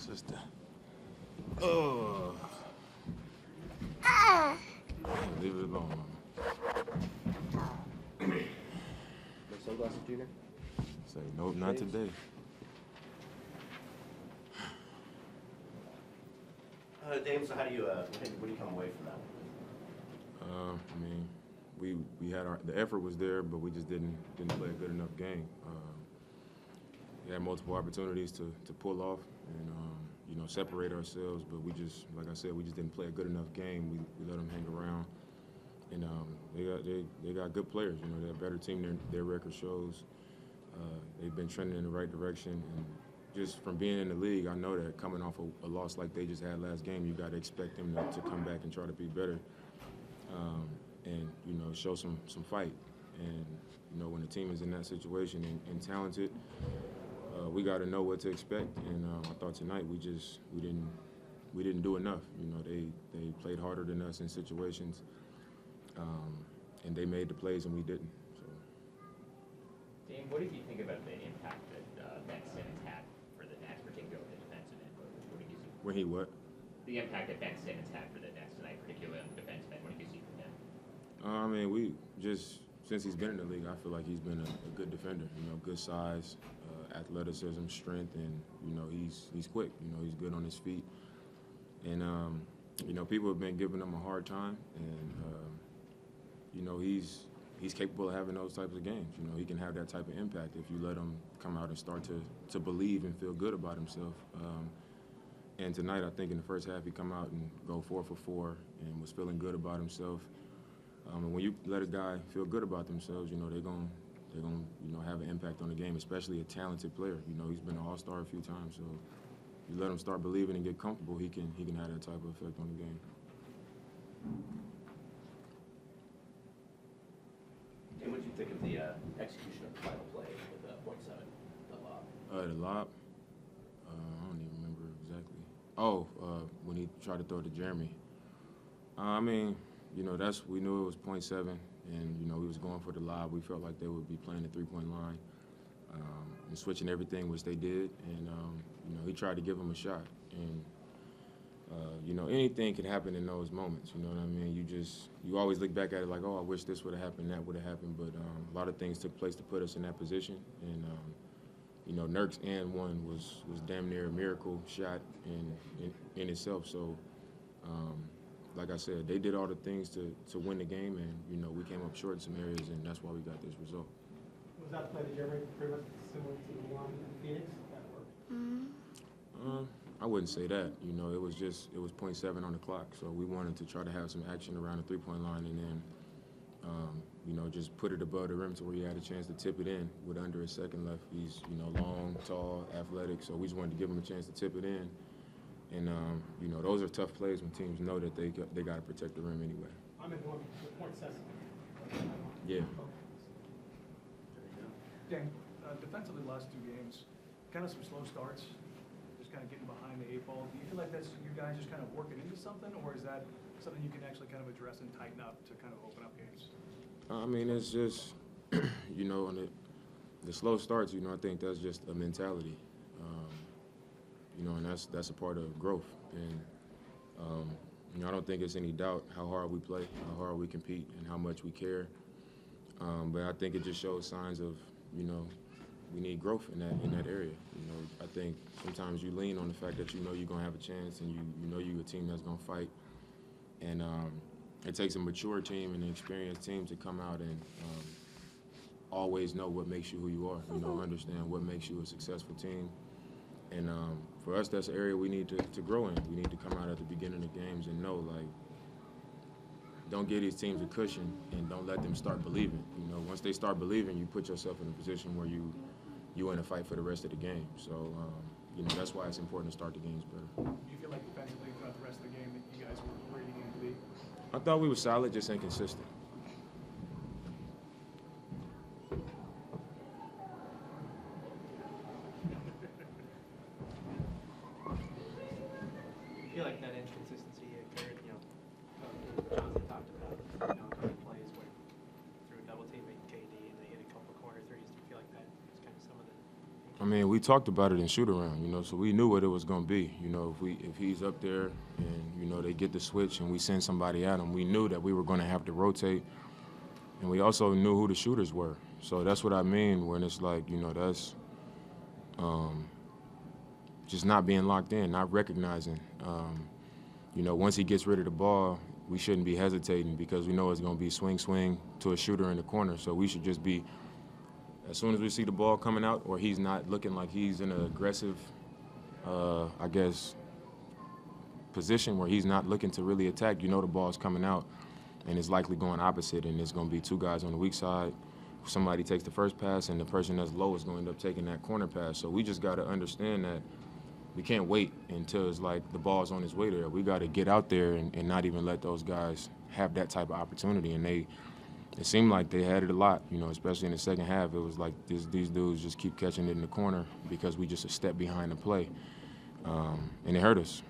sister. Oh. Leave it alone, Mama. No sunglasses, Junior? Say, nope, not today. Dame, so how do you, what do you come away from that? I mean, we had the effort was there, but we just didn't play a good enough game. We had multiple opportunities to pull off and separate ourselves, but we just, like I said, we just didn't play a good enough game. We let them hang around, and they got good players. You know, they're a better team than their record shows. They've been trending in the right direction, and just from being in the league, I know that coming off a loss like they just had last game, you got to expect them to come back and try to be better, and show some fight. And when the team is in that situation and talented, we got to know what to expect. And I thought tonight we didn't do enough. They played harder than us in situations, and they made the plays and we didn't. So. Dame, what did you think about the impact that Ben Simmons had for the Nets, particularly on the defensive end? What did you see? When he what? The impact that Ben Simmons had for the Nets tonight, particularly on the defensive end. What did you see from him? I mean, since he's been in the league, I feel like he's been a good defender. Good size, athleticism, strength, and he's quick. He's good on his feet, and people have been giving him a hard time, and he's capable of having those types of games. He can have that type of impact if you let him come out and start to believe and feel good about himself. And tonight, I think in the first half, he come out and go 4 for 4 and was feeling good about himself. And when you let a guy feel good about themselves, they're gonna have an impact on the game, especially a talented player. He's been an all-star a few times, so you let him start believing and get comfortable, he can have that type of effect on the game. And what did you think of the execution of the final play with the .7, the lob? The lob? I don't even remember exactly. Oh, when he tried to throw it to Jeremy. I mean, we knew it was .7, and we was going for the lob. We felt like they would be playing the three-point line and switching everything, which they did. And he tried to give him a shot. And anything can happen in those moments. You know what I mean? You always look back at it like, oh, I wish this would have happened, that would have happened. But a lot of things took place to put us in that position. And Nurk's and one was damn near a miracle shot in itself. So. Like I said, they did all the things to win the game, and we came up short in some areas, and that's why we got this result. Was that play that Jeremy pretty much similar to the one in Phoenix? I wouldn't say that. It was .7 on the clock, so we wanted to try to have some action around the three-point line, and then just put it above the rim to where he had a chance to tip it in with under a second left. He's long, tall, athletic, so we just wanted to give him a chance to tip it in. And, those are tough plays when teams know that they got to protect the rim anyway. I'm in one with .7. Yeah. Dan, defensively last two games, kind of some slow starts, just kind of getting behind the eight ball. Do you feel like that's you guys just kind of working into something, or is that something you can actually kind of address and tighten up to kind of open up games? I mean, it's just, on the slow starts, I think that's just a mentality. And that's a part of growth. And I don't think it's any doubt how hard we play, how hard we compete, and how much we care. But I think it just shows signs of, we need growth in that area. I think sometimes you lean on the fact that you're going to have a chance, and you're a team that's going to fight. And it takes a mature team and an experienced team to come out and always know what makes you who you are. Understand what makes you a successful team. And for us, that's an area we need to grow in. We need to come out at the beginning of games and know, don't give these teams a cushion and don't let them start believing. Once they start believing, you put yourself in a position where you in a fight for the rest of the game. So, that's why it's important to start the games better. Do you feel like defensively throughout the rest of the game that you guys were where you needed to be? I thought we were solid, just inconsistent. I feel like that inconsistency occurred, Johnson talked about, a couple plays where through a double team at KD and they hit a couple corner threes. Do you feel like that was kind of some of the I mean, we talked about it in shoot-around, you know, so we knew what it was going to be. You know, if he's up there and, you know, they get the switch and we send somebody at him, we knew that we were going to have to rotate. And we also knew who the shooters were. So that's what I mean when it's like, you know, that's just not being locked in, not recognizing. You know, once he gets rid of the ball, we shouldn't be hesitating because we know it's going to be swing to a shooter in the corner. So we should just be, as soon as we see the ball coming out or he's not looking like he's in an aggressive, I guess, position where he's not looking to really attack, you know the ball's coming out and it's likely going opposite and it's going to be two guys on the weak side. Somebody takes the first pass and the person that's low is going to end up taking that corner pass. So we just got to understand that we can't wait until it's like the ball's on its way there. We got to get out there and not even let those guys have that type of opportunity. And it seemed like they had it a lot, you know, especially in the second half. It was like these dudes just keep catching it in the corner because we just a step behind the play. And it hurt us.